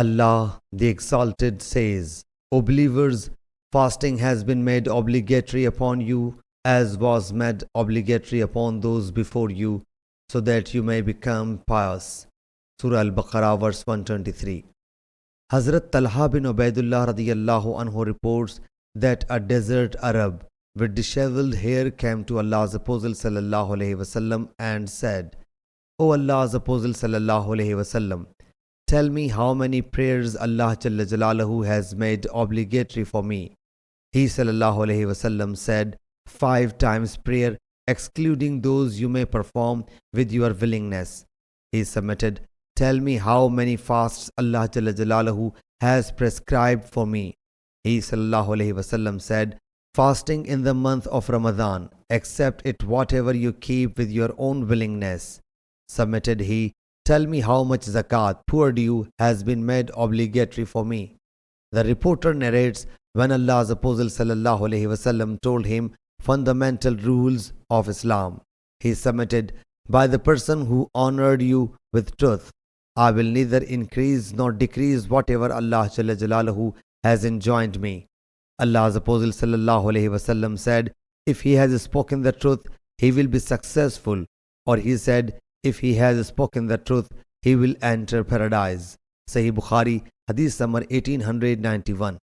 Allah the Exalted says, O believers, fasting has been made obligatory upon you as was made obligatory upon those before you, so that you may become pious. Surah Al-Baqarah verse 123. Hazrat Talha bin Ubaidullah radiyallahu anhu reports that a desert Arab with disheveled hair came to Allah's Apostle sallallahu alaihi wasallam and said, O Allah's Apostle sallallahu alaihi wasallam, tell me how many prayers Allah Jalla Jalaluhu has made obligatory for me. He sallallahu alaihi wasallam said, 5 times prayer, excluding those you may perform with your willingness. He submitted, tell me how many fasts Allah Jalla Jalaluhu has prescribed for me. He sallallahu alaihi wasallam said, fasting in the month of Ramadan, except it whatever you keep with your own willingness. Submitted he, tell me how much zakat, poor due, has been made obligatory for me. The reporter narrates, when Allah's Apostle sallallahu alaihi wasallam told him fundamental rules of Islam, he submitted, by the person who honored you with truth, I will neither increase nor decrease whatever Allah Jalla Jalaluhu has enjoined me. Allah's Apostle sallallahu alaihi wasallam said, if he has spoken the truth, he will be successful. Or he said, if he has spoken the truth, he will enter paradise. Sahih Bukhari, Hadith number 1891.